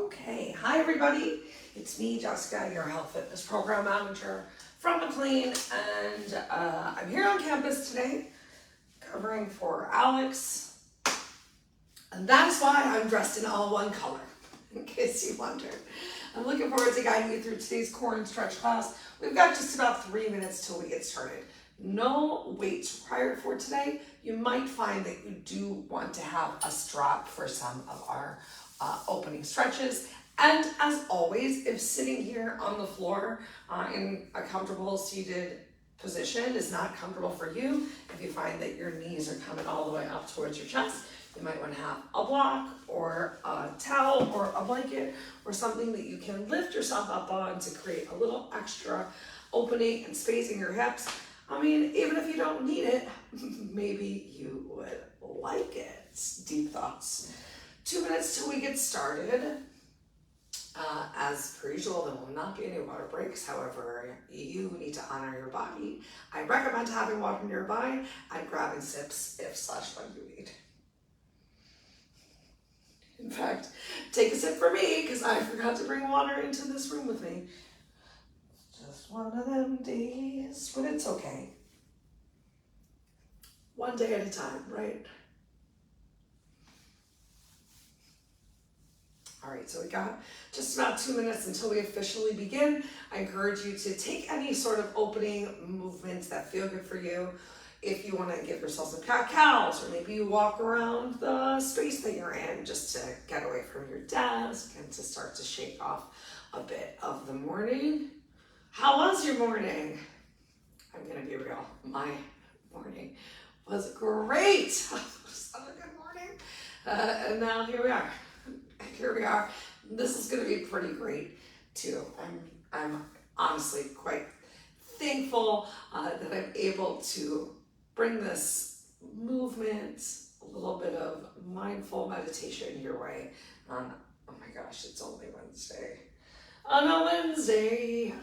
Okay, hi everybody. It's me, Jessica, your health fitness program manager from McLean, and I'm here on campus today covering for Alex, and that is why I'm dressed in all one color, in case you wondered. I'm looking forward to guiding you through today's core and stretch class. We've got just about 3 minutes till we get started. No weights required for today. You might find that you do want to have a strap for some of our opening stretches. And as always, if sitting here on the floor in a comfortable seated position is not comfortable for you, if you find that your knees are coming all the way up towards your chest, you might want to have a block or a towel or a blanket or something that you can lift yourself up on to create a little extra opening and space in your hips. I mean, even if you don't need it, maybe you would like it. Deep thoughts. 2 minutes till we get started. As per usual, there will not be any water breaks. However, you need to honor your body. I recommend having water nearby and grabbing sips if/when you need. In fact, take a sip for me because I forgot to bring water into this room with me. Just one of them days, but it's okay. One day at a time, right? All right, so we got just about 2 minutes until we officially begin. I encourage you to take any sort of opening movements that feel good for you. If you want to give yourself some cat-cows, or maybe you walk around the space that you're in just to get away from your desk and to start to shake off a bit of the morning. How was your morning? I'm going to be real. My morning was great. It was such a good morning. And now here we are. This is going to be pretty great too. I'm honestly quite thankful that I'm able to bring this movement, a little bit of mindful meditation your way on, oh my gosh, it's only Wednesday. On a Wednesday.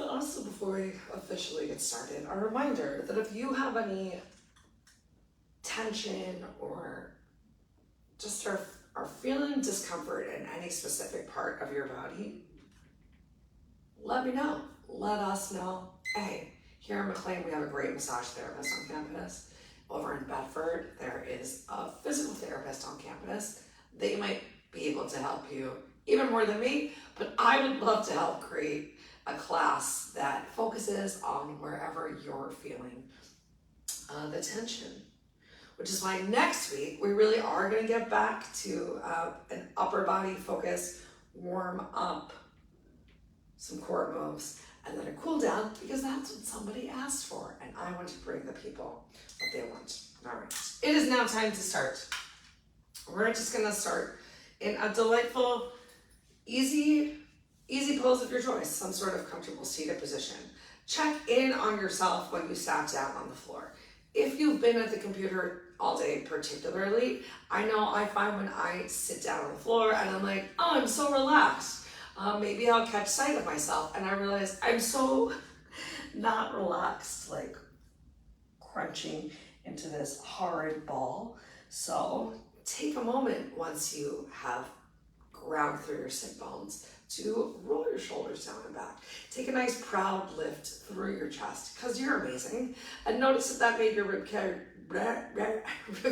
Also, before we officially get started, a reminder that if you have any tension or just are feeling discomfort in any specific part of your body, let me know. Let us know. Hey, here in McLean, we have a great massage therapist on campus. Over in Bedford, there is a physical therapist on campus. They might be able to help you even more than me, but I would love to help create a class that focuses on wherever you're feeling the tension. Which is why next week we really are going to get back to an upper body focus, warm up, some core moves, and then a cool down, because that's what somebody asked for, and I want to bring the people what they want. All right, it is now time to start. We're just going to start in a delightful, easy pose of your choice, some sort of comfortable seated position. Check in on yourself when you sat down on the floor. If you've been at the computer all day particularly, I know I find when I sit down on the floor and I'm like, oh, I'm so relaxed. Maybe I'll catch sight of myself and I realize I'm so not relaxed, like crunching into this horrid ball. So take a moment once you have ground through your sit bones to roll your shoulders down and back. Take a nice proud lift through your chest because you're amazing. And notice if that made your rib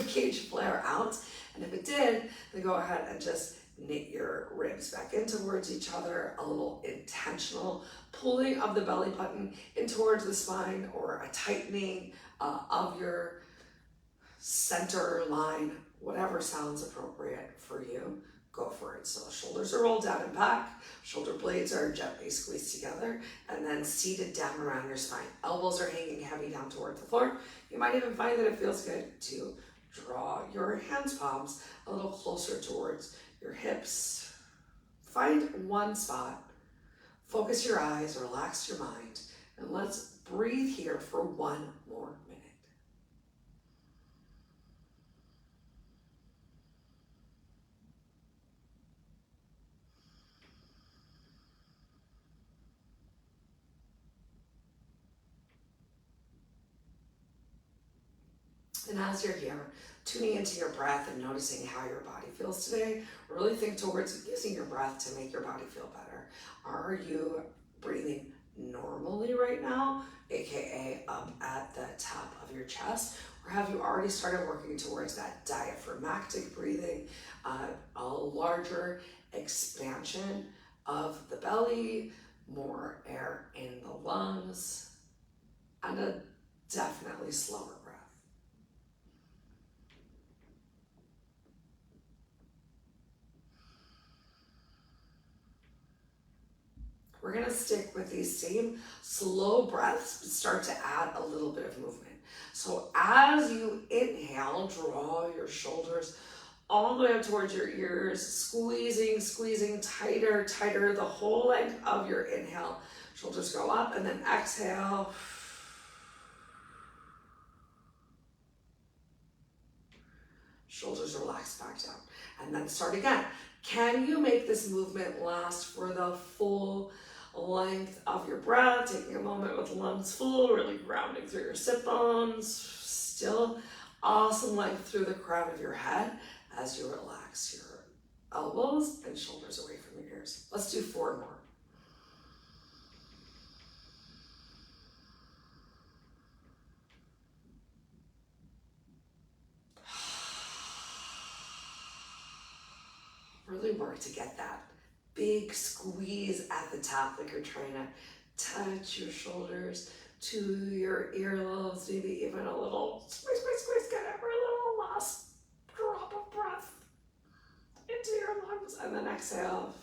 cage flare out. And if it did, then go ahead and just knit your ribs back in towards each other. A little intentional pulling of the belly button in towards the spine, or a tightening of your center line, whatever sounds appropriate for you. Go for it. So shoulders are rolled down and back, shoulder blades are gently squeezed together, and then seated down around your spine. Elbows are hanging heavy down towards the floor. You might even find that it feels good to draw your hands palms a little closer towards your hips. Find one spot, focus your eyes, relax your mind, and let's breathe here for 1 more minute. And as you're here, tuning into your breath and noticing how your body feels today, really think towards using your breath to make your body feel better. Are you breathing normally right now, aka up at the top of your chest, or have you already started working towards that diaphragmatic breathing, a larger expansion of the belly, more air in the lungs, and a definitely slower breath? We're gonna stick with these same slow breaths, but start to add a little bit of movement. So as you inhale, draw your shoulders all the way up towards your ears, squeezing tighter, the whole length of your inhale. Shoulders go up, and then exhale. Shoulders relax back down. And then start again. Can you make this movement last for the full length of your breath? Taking a moment with lungs full, really grounding through your sit bones. Still awesome length through the crown of your head as you relax your elbows and shoulders away from your ears. Let's do 4 more. Really work to get that big squeeze at the top, like you're trying to touch your shoulders to your earlobes, maybe even a little squeeze, get every little last drop of breath into your lungs, and then exhale.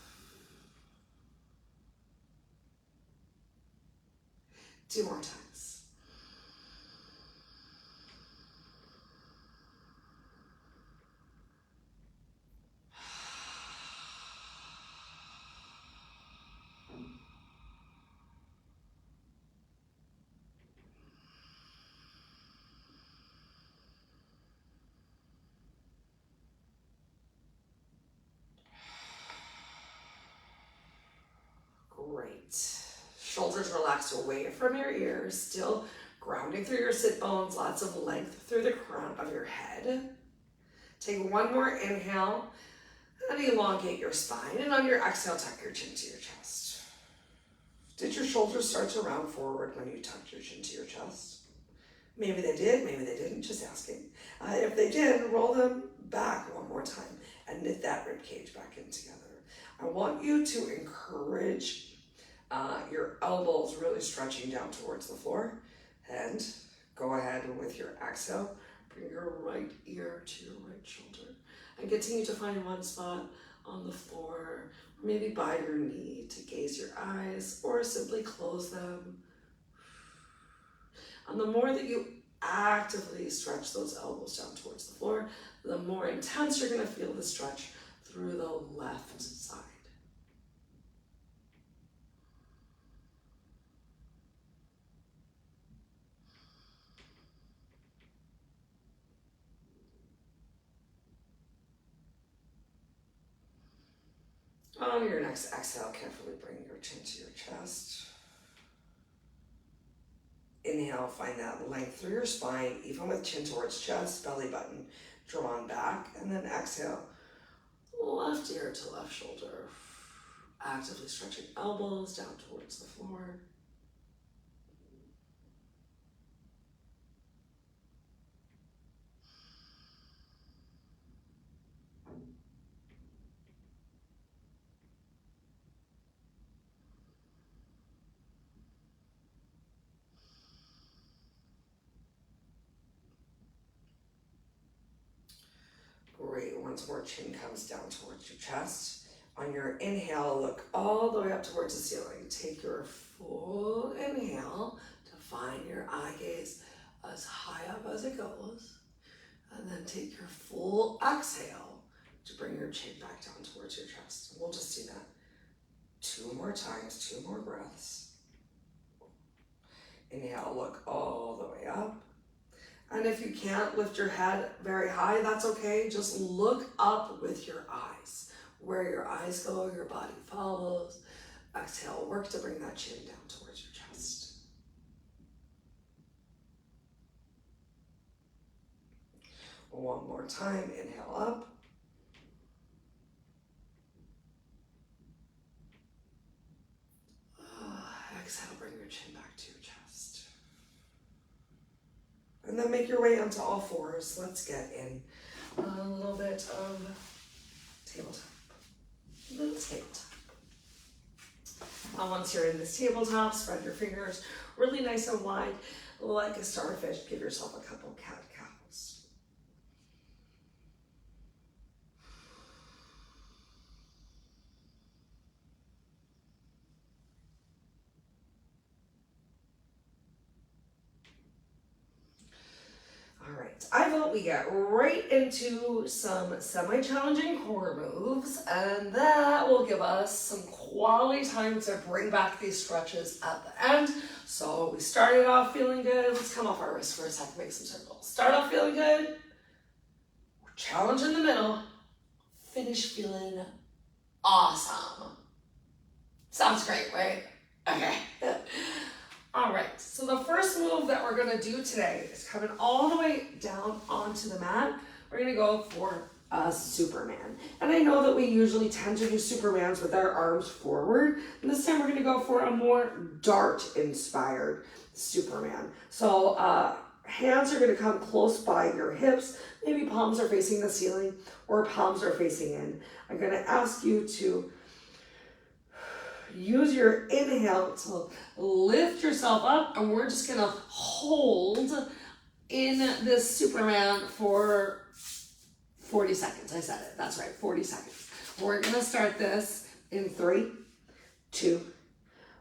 Two more times. Great. Shoulders relax away from your ears, still grounding through your sit bones, lots of length through the crown of your head. Take one more inhale and elongate your spine, and on your exhale, tuck your chin to your chest. Did your shoulders start to round forward when you tucked your chin to your chest? Maybe they did, maybe they didn't, just asking. If they did, roll them back one more time and knit that rib cage back in together. I want you to encourage your elbows really stretching down towards the floor, and go ahead with your exhale, bring your right ear to your right shoulder, and continue to find one spot on the floor, or maybe by your knee to gaze your eyes, or simply close them. And the more that you actively stretch those elbows down towards the floor, the more intense you're going to feel the stretch through the left side. On your next exhale, carefully bring your chin to your chest. Inhale, find that length through your spine, even with chin towards chest, belly button drawn back. And then exhale, left ear to left shoulder. Actively stretching elbows down towards the floor. Great. Once more, chin comes down towards your chest. On your inhale, look all the way up towards the ceiling. Take your full inhale to find your eye gaze as high up as it goes. And then take your full exhale to bring your chin back down towards your chest. We'll just do that 2 more times, 2 more breaths. Inhale, look all the way up. And if you can't lift your head very high, that's okay. Just look up with your eyes. Where your eyes go, your body follows. Exhale, work to bring that chin down towards your chest. One more time, inhale up. Exhale, bring your chin back to your chest. And then make your way onto all fours. Let's get in a little bit of tabletop. A little tabletop. Once you're in this tabletop, spread your fingers really nice and wide, like a starfish. Give yourself a couple cat cows. All right, I vote we get right into some semi-challenging core moves, and that will give us some quality time to bring back these stretches at the end. So we started off feeling good. Let's come off our wrist for a second, make some circles. Start off feeling good. Challenge in the middle. Finish feeling awesome. Sounds great, right? Okay. All right, so the first move that we're gonna do today is coming all the way down onto the mat. We're gonna go for a Superman. And I know that we usually tend to do Supermans with our arms forward. And this time we're gonna go for a more dart-inspired Superman. So hands are gonna come close by your hips. Maybe palms are facing the ceiling or palms are facing in. I'm gonna ask you to use your inhale to lift yourself up, and we're just gonna hold in this Superman for 40 seconds. I said it, that's right, 40 seconds. We're gonna start this in 3, 2,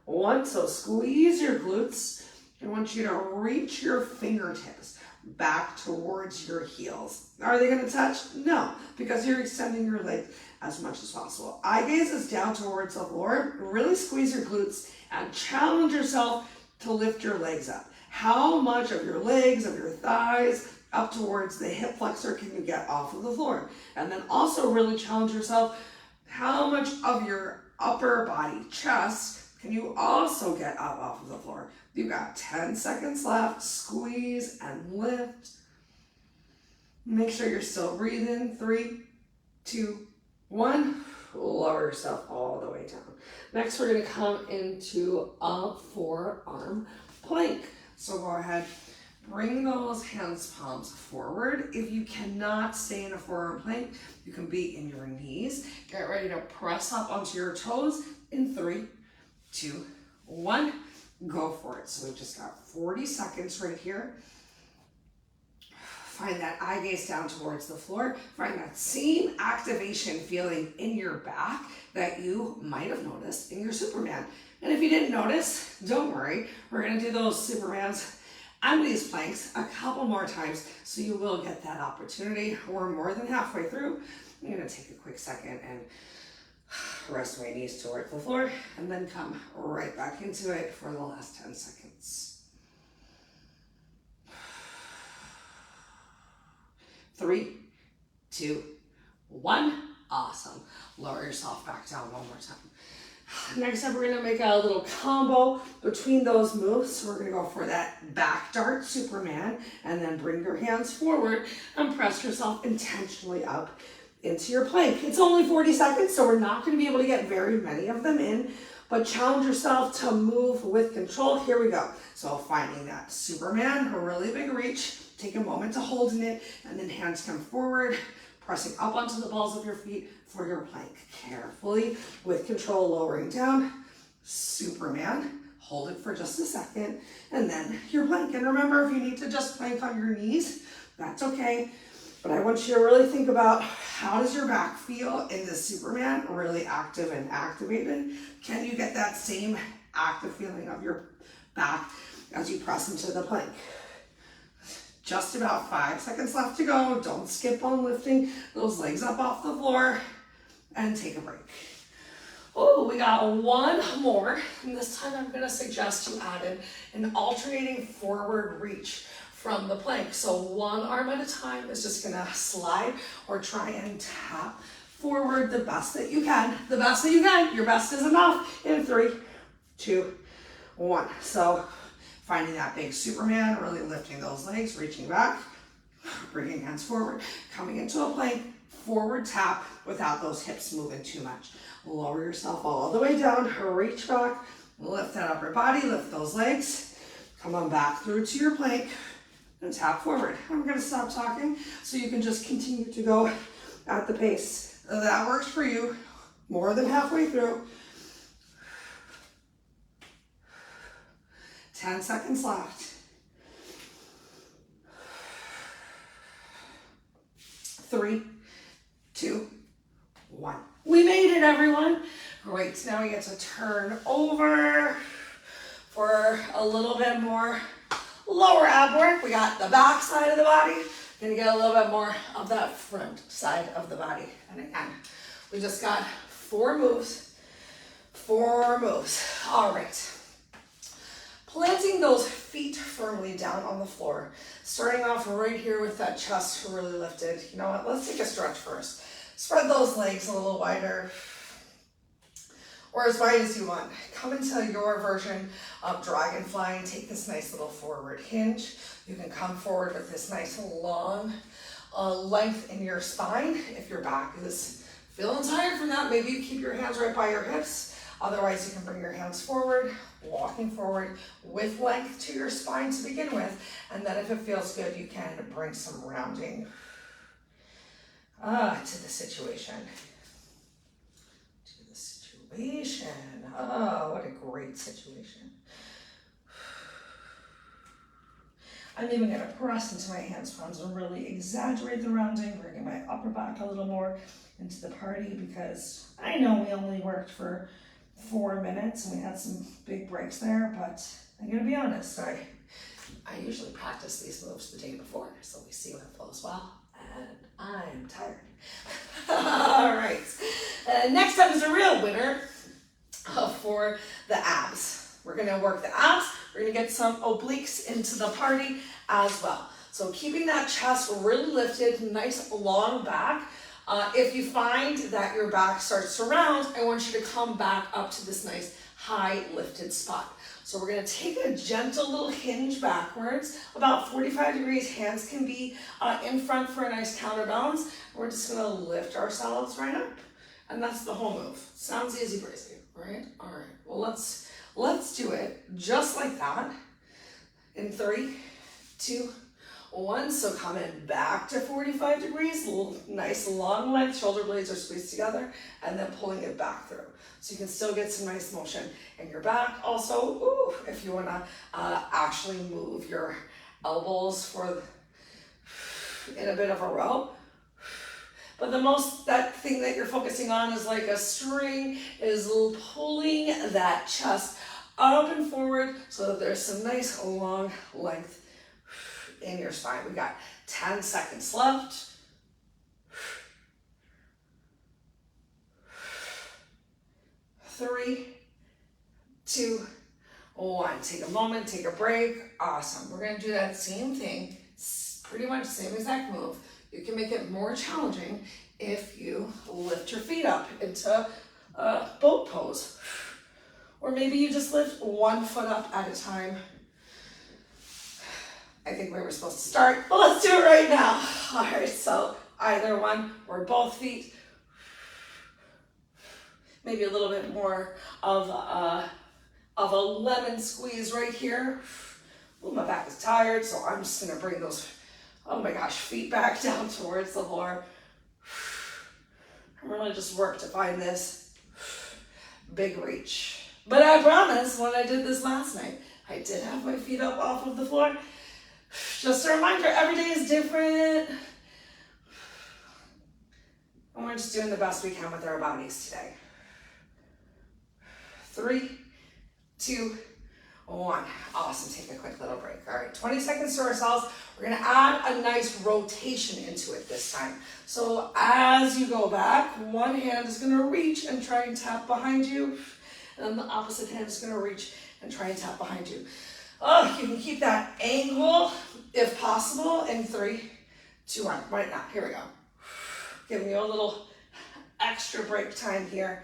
1. So squeeze your glutes. I want you to reach your fingertips back towards your heels. Are they gonna touch? No, because you're extending your legs as much as possible. Eye gaze is down towards the floor. Really squeeze your glutes and challenge yourself to lift your legs up. How much of your legs, of your thighs, up towards the hip flexor can you get off of the floor? And then also really challenge yourself, how much of your upper body, chest, can you also get up off of the floor? You've got 10 seconds left. Squeeze and lift. Make sure you're still breathing. 3, 2, 1. Lower yourself all the way down. Next, we're gonna come into a forearm plank. So go ahead, bring those hands palms forward. If you cannot stay in a forearm plank, you can be in your knees. Get ready to press up onto your toes in 3, 2, 1. Go for it. So we've just got 40 seconds right here. Find that eye gaze down towards the floor. Find that same activation feeling in your back that you might have noticed in your Superman. And if you didn't notice, don't worry. We're gonna do those Supermans and these planks a couple more times, so you will get that opportunity. We're more than halfway through. I'm gonna take a quick second and rest my knees towards the floor, and then come right back into it for the last 10 seconds. 3, 2, 1. Awesome. Lower yourself back down one more time. Next up, we're gonna make a little combo between those moves. So we're gonna go for that back dart Superman, and then bring your hands forward and press yourself intentionally up into your plank. It's only 40 seconds, so we're not gonna be able to get very many of them in, but challenge yourself to move with control. Here we go. So finding that Superman, a really big reach, take a moment to hold in it, and then hands come forward, pressing up onto the balls of your feet for your plank. Carefully, with control, lowering down. Superman, hold it for just a second, and then your plank. And remember, if you need to just plank on your knees, that's okay. But I want you to really think about, how does your back feel in this Superman? Really active and activated. Can you get that same active feeling of your back as you press into the plank? Just about 5 seconds left to go. Don't skip on lifting those legs up off the floor, and take a break. Oh, we got one more. And this time I'm gonna suggest you add in an alternating forward reach from the plank. So one arm at a time is just gonna slide or try and tap forward the best that you can. The best that you can. Your best is enough. In 3, 2, 1. So finding that big Superman, really lifting those legs, reaching back, Bringing hands forward, coming into a plank, forward tap without those hips moving too much. Lower yourself all the way down, reach back, lift that upper body, lift those legs. Come on back through to your plank and tap forward. I'm gonna stop talking so you can just continue to go at the pace that works for you, more than halfway through. 10 seconds left. 3, 2, 1. We made it, everyone. Great, now we get to turn over for a little bit more lower ab work. We got the back side of the body. Gonna get a little bit more of that front side of the body. And again, we just got 4 moves. 4 moves. All right. Planting those feet firmly down on the floor. Starting off right here with that chest really lifted. You know what? Let's take a stretch first. Spread those legs a little wider, or as wide as you want. Come into your version of dragonfly and take this nice little forward hinge. You can come forward with this nice long length in your spine. If your back is feeling tired from that, maybe you keep your hands right by your hips. Otherwise, you can bring your hands forward, walking forward with length to your spine to begin with. And then if it feels good, you can bring some rounding to the situation. Oh, what a great situation. I'm even going to press into my hands, palms, and really exaggerate the rounding, bringing my upper back a little more into the party, because I know we only worked for 4 minutes and we had some big breaks there, but I'm going to be honest, I usually practice these moves the day before, so we see what flows well, and I'm tired. All right, next up is a real winner for the abs. We're going to work the abs. We're going to get some obliques into the party as well. So keeping that chest really lifted, nice long back. If you find that your back starts to round, I want you to come back up to this nice high lifted spot. So we're going to take a gentle little hinge backwards, about 45 degrees. Hands can be in front for a nice counterbalance. We're just going to lift ourselves right up. And that's the whole move. Sounds easy breezy, right? All right, well, let's do it just like that. In 3, 2, 1. So coming back to 45 degrees, nice long length, shoulder blades are squeezed together, and then pulling it back through. So you can still get some nice motion in your back. Also, if you wanna actually move your elbows in a bit of a row. But that thing that you're focusing on is like a string, is pulling that chest up and forward so that there's some nice long length in your spine. We got 10 seconds left. 3, 2, 1. Take a moment, take a break. Awesome. We're going to do that same thing, pretty much same exact move. You can make it more challenging if you lift your feet up into a boat pose. Or maybe you just lift 1 foot up at a time. I think we were supposed to start, but let's do it right now. All right, so either one or both feet. Maybe a little bit more of a lemon squeeze right here. Ooh, my back is tired, so I'm just gonna bring those, oh my gosh, feet back down towards the floor. I'm really just work to find this big reach. But I promise, when I did this last night, I did have my feet up off of the floor. Just a reminder, every day is different. And we're just doing the best we can with our bodies today. 3, 2, 1. Awesome, take a quick little break. All right, 20 seconds to ourselves. We're gonna add a nice rotation into it this time. So as you go back, one hand is gonna reach and try and tap behind you. And then the opposite hand is gonna reach and try and tap behind you. Oh, you can keep that angle if possible in 3, 2, 1. Right now, here we go. Giving you a little extra break time here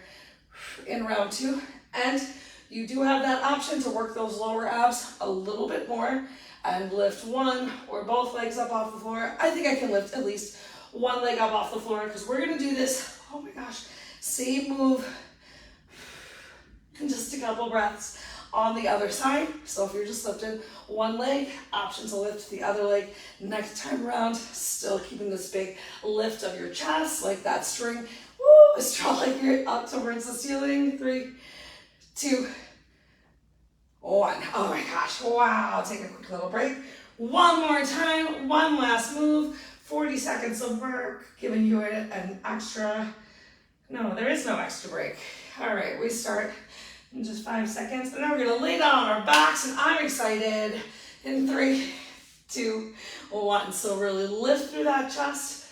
in round 2. And You do have that option to work those lower abs a little bit more and lift one or both legs up off the floor. I think I can lift at least one leg up off the floor because we're gonna do this, oh my gosh, same move in just a couple breaths on the other side. So if you're just lifting one leg, option to lift the other leg next time around, still keeping this big lift of your chest, like that string, woo, is drawing you up towards the ceiling. 3, 2, 1. Oh my gosh, wow, take a quick little break. One more time, one last move, 40 seconds of work, giving you an extra, no, there is no extra break. All right, we start in just 5 seconds, and then we're gonna lay down on our backs, and I'm excited. In 3, 2, 1. So really lift through that chest.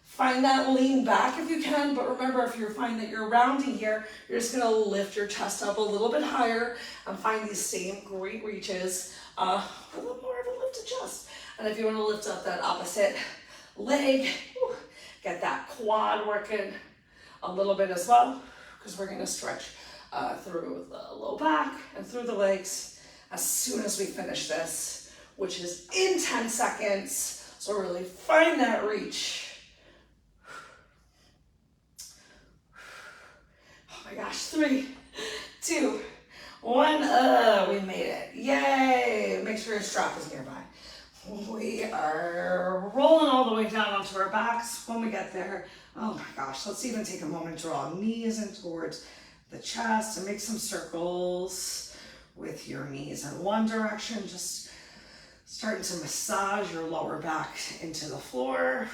Find that lean back if you can, but remember, if you find that you're rounding here, you're just gonna lift your chest up a little bit higher and find these same great reaches, a little more of a lifted chest. And if you wanna lift up that opposite leg, get that quad working a little bit as well, because we're gonna stretch through the low back and through the legs as soon as we finish this, which is in 10 seconds. So really find that reach. Oh my gosh, 3, 2, 1, we made it, yay. Make sure your strap is nearby. We are rolling all the way down onto our backs. When we get there, oh my gosh, let's even take a moment to draw knees in towards the chest and make some circles with your knees in one direction, just starting to massage your lower back into the floor,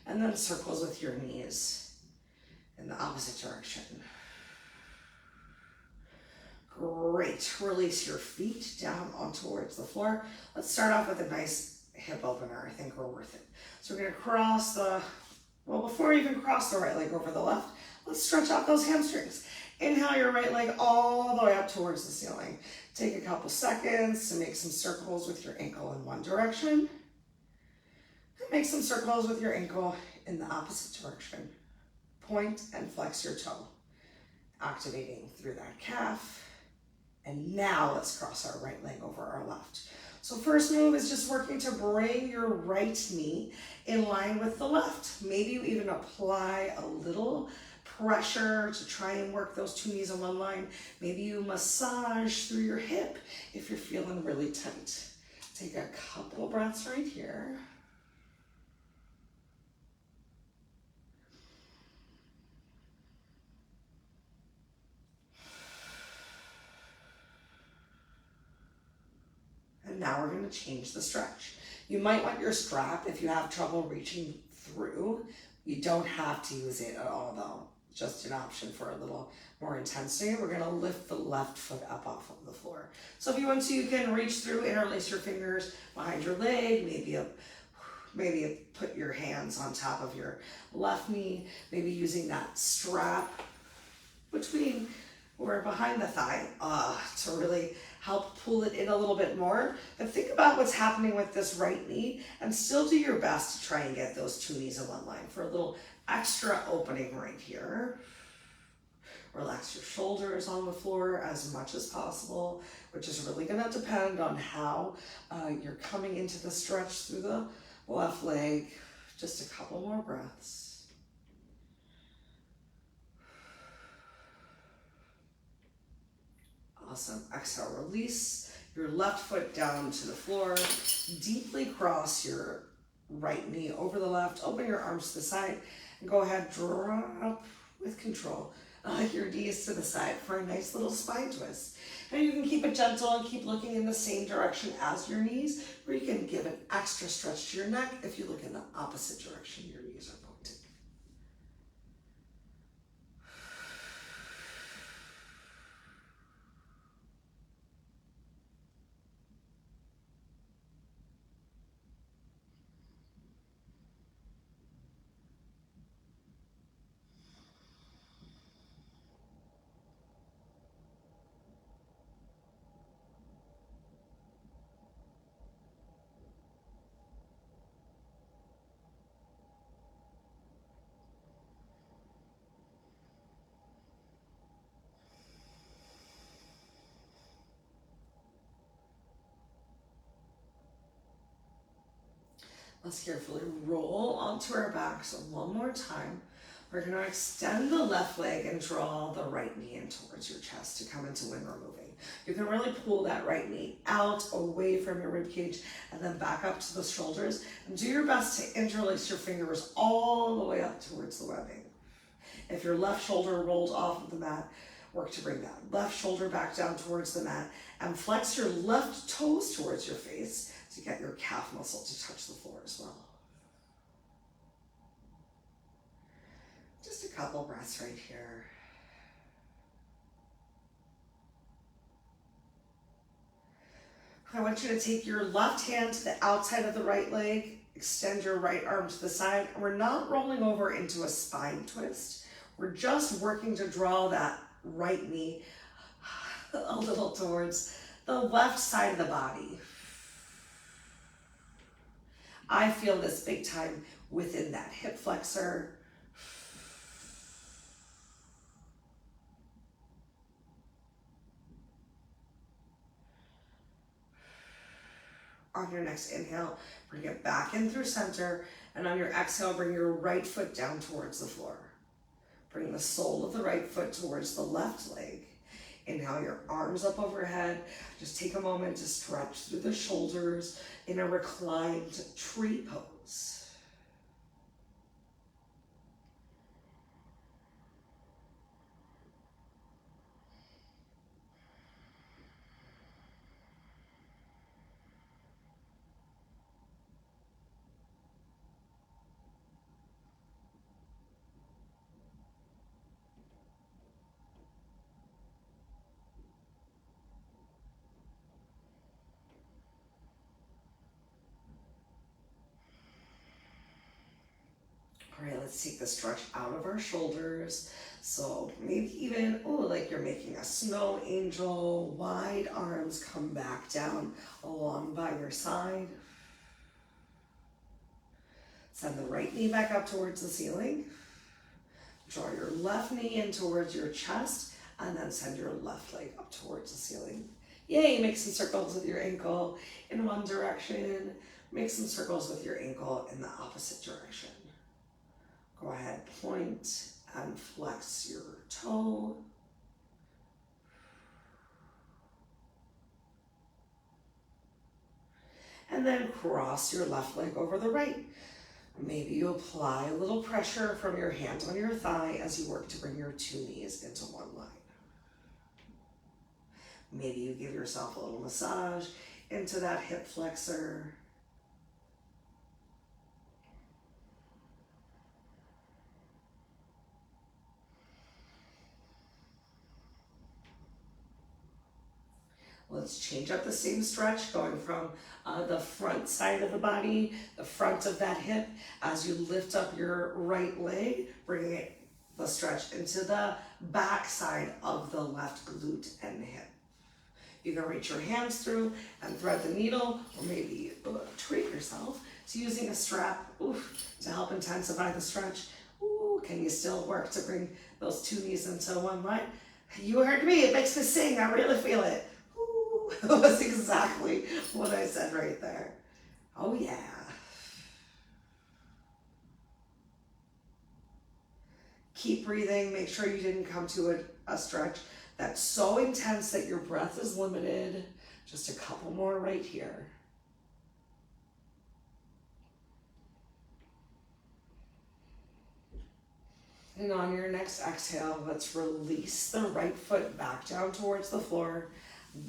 and then circles with your knees in the opposite direction. Great, release your feet down on towards the floor. Let's start off with a nice hip opener. I think we're worth it. So we're gonna cross before we even cross the right leg over the left, let's stretch out those hamstrings. Inhale your right leg all the way up towards the ceiling. Take a couple seconds to make some circles with your ankle in one direction. And make some circles with your ankle in the opposite direction. Point and flex your toe, activating through that calf. And now let's cross our right leg over our left. So first move is just working to bring your right knee in line with the left. Maybe you even apply a little pressure to try and work those two knees in one line. Maybe you massage through your hip if you're feeling really tight. Take a couple breaths right here. And now we're going to change the stretch. You might want your strap if you have trouble reaching through. You don't have to use it at all though. Just an option for a little more intensity. We're going to lift the left foot up off of the floor. So if you want to, you can reach through, interlace your fingers behind your leg, maybe put your hands on top of your left knee, maybe using that strap between or behind the thigh to really help pull it in a little bit more. But think about what's happening with this right knee and still do your best to try and get those two knees in one line for a little extra opening right here. Relax your shoulders on the floor as much as possible, which is really going to depend on how you're coming into the stretch through the left leg. Just a couple more breaths. Awesome. Exhale, release your left foot down to the floor. Deeply cross your right knee over the left. Open your arms to the side and go ahead, drop with control your knees to the side for a nice little spine twist. And you can keep it gentle and keep looking in the same direction as your knees, or you can give an extra stretch to your neck if you look in the opposite direction your knees are pointed. Let's carefully roll onto our back. So one more time. We're going to extend the left leg and draw the right knee in towards your chest to come into wind removing. You can really pull that right knee out, away from your rib cage, and then back up to the shoulders. And do your best to interlace your fingers all the way up towards the webbing. If your left shoulder rolled off of the mat, work to bring that left shoulder back down towards the mat and flex your left toes towards your face to get your calf muscle to touch the floor as well. Just a couple breaths right here. I want you to take your left hand to the outside of the right leg, extend your right arm to the side, and we're not rolling over into a spine twist. We're just working to draw that right knee a little towards the left side of the body. I feel this big time within that hip flexor. On your next inhale, bring it back in through center, and on your exhale, bring your right foot down towards the floor. Bring the sole of the right foot towards the left leg. Inhale your arms up overhead. Just take a moment to stretch through the shoulders in a reclined tree pose. All right, let's take the stretch out of our shoulders. So maybe even, like you're making a snow angel, wide arms come back down along by your side. Send the right knee back up towards the ceiling. Draw your left knee in towards your chest, and then send your left leg up towards the ceiling. Yay, make some circles with your ankle in one direction. Make some circles with your ankle in the opposite direction. Go ahead, point and flex your toe. And then cross your left leg over the right. Maybe you apply a little pressure from your hand on your thigh as you work to bring your two knees into one line. Maybe you give yourself a little massage into that hip flexor. Let's change up the same stretch, going from the front side of the body, the front of that hip, as you lift up your right leg, bringing the stretch into the back side of the left glute and hip. You can reach your hands through and thread the needle, or maybe treat yourself to using a strap to help intensify the stretch. Can you still work to bring those two knees into one line? You heard me, it makes me sing, I really feel it. That was exactly what I said right there. Oh yeah. Keep breathing. Make sure you didn't come to a stretch that's so intense that your breath is limited. Just a couple more right here. And on your next exhale, let's release the right foot back down towards the floor.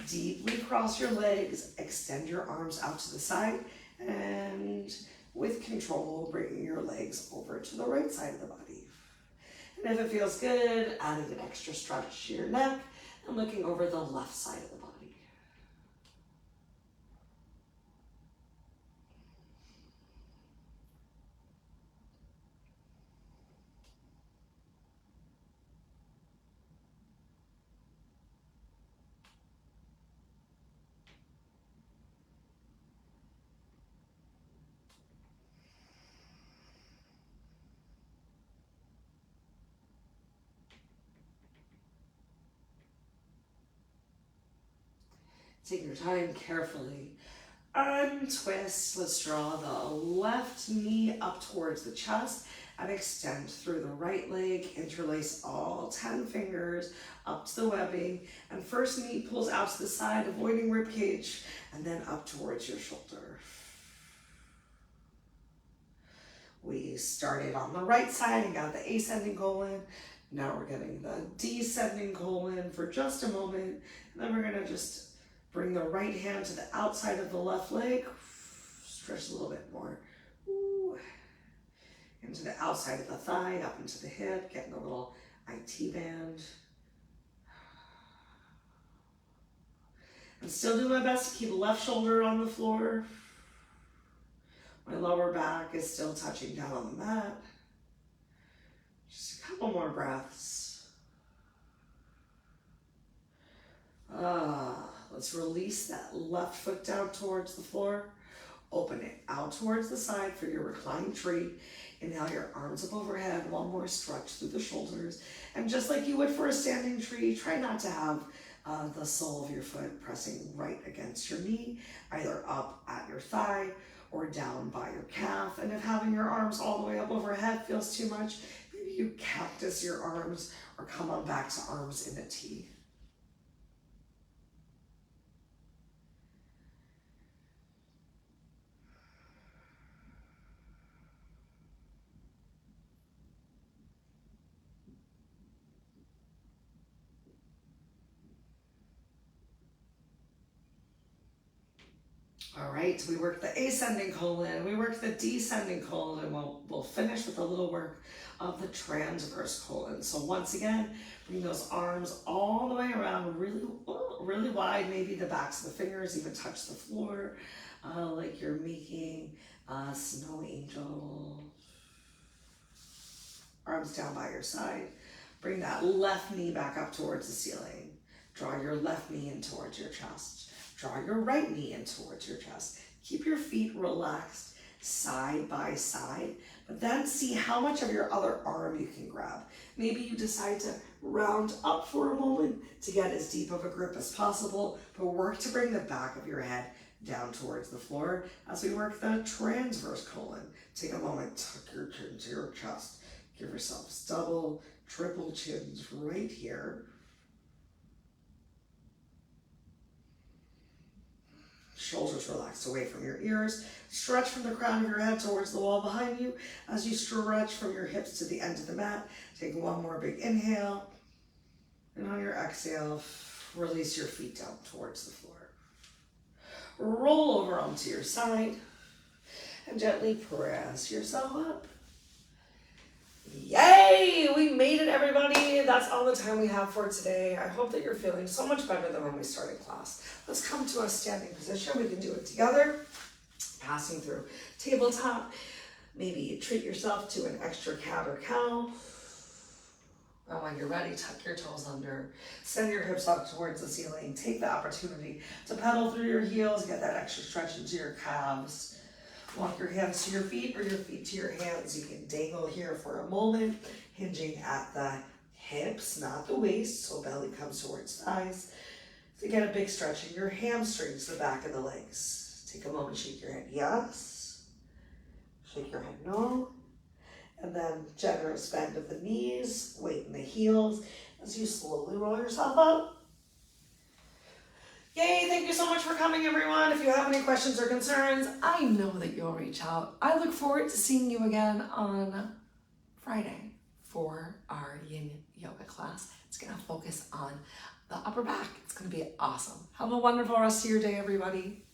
Deeply cross your legs, extend your arms out to the side, and with control, bringing your legs over to the right side of the body. And if it feels good, adding an extra stretch to your neck and looking over the left side of the body. Take your time carefully. Untwist. Let's draw the left knee up towards the chest and extend through the right leg. Interlace all 10 fingers up to the webbing. And first knee pulls out to the side, avoiding rib cage, and then up towards your shoulder. We started on the right side and got the ascending colon. Now we're getting the descending colon for just a moment. And then we're gonna just bring the right hand to the outside of the left leg. Stretch a little bit more. Ooh. Into the outside of the thigh, up into the hip, getting a little IT band. I'm still doing my best to keep the left shoulder on the floor. My lower back is still touching down on the mat. Just a couple more breaths. Let's release that left foot down towards the floor. Open it out towards the side for your reclined tree. Inhale your arms up overhead. One more stretch through the shoulders. And just like you would for a standing tree, try not to have the sole of your foot pressing right against your knee, either up at your thigh or down by your calf. And if having your arms all the way up overhead feels too much, maybe you cactus your arms or come on back to arms in a T. All right, so we worked the ascending colon, we worked the descending colon, and we'll finish with a little work of the transverse colon. So once again, bring those arms all the way around, really wide. Maybe the backs of the fingers even touch the floor, like you're making a snow angel. Arms down by your side. Bring that left knee back up towards the ceiling. Draw your left knee in towards your chest. Draw your right knee in towards your chest. Keep your feet relaxed side by side, but then see how much of your other arm you can grab. Maybe you decide to round up for a moment to get as deep of a grip as possible, but work to bring the back of your head down towards the floor as we work the transverse colon. Take a moment, tuck your chin to your chest. Give yourselves double, triple chins right here. Shoulders relaxed away from your ears. Stretch from the crown of your head towards the wall behind you. As you stretch from your hips to the end of the mat, take one more big inhale. And on your exhale, release your feet down towards the floor. Roll over onto your side and gently press yourself up. Yay! We made it, everybody. That's all the time we have for today. I hope that you're feeling so much better than when we started class. Let's come to a standing position. We can do it together. Passing through tabletop. Maybe treat yourself to an extra cat or cow. And when you're ready, tuck your toes under. Send your hips up towards the ceiling. Take the opportunity to pedal through your heels. Get that extra stretch into your calves. Walk your hands to your feet or your feet to your hands. You can dangle here for a moment, hinging at the hips, not the waist, so belly comes towards thighs. To get a big stretch in your hamstrings, the back of the legs. Take a moment, shake your head yes, shake your head no, and then generous bend of the knees, weight in the heels as you slowly roll yourself up. Yay, thank you so much for coming, everyone. If you have any questions or concerns, I know that you'll reach out. I look forward to seeing you again on Friday for our yin yoga class. It's gonna focus on the upper back. It's gonna be awesome. Have a wonderful rest of your day, everybody.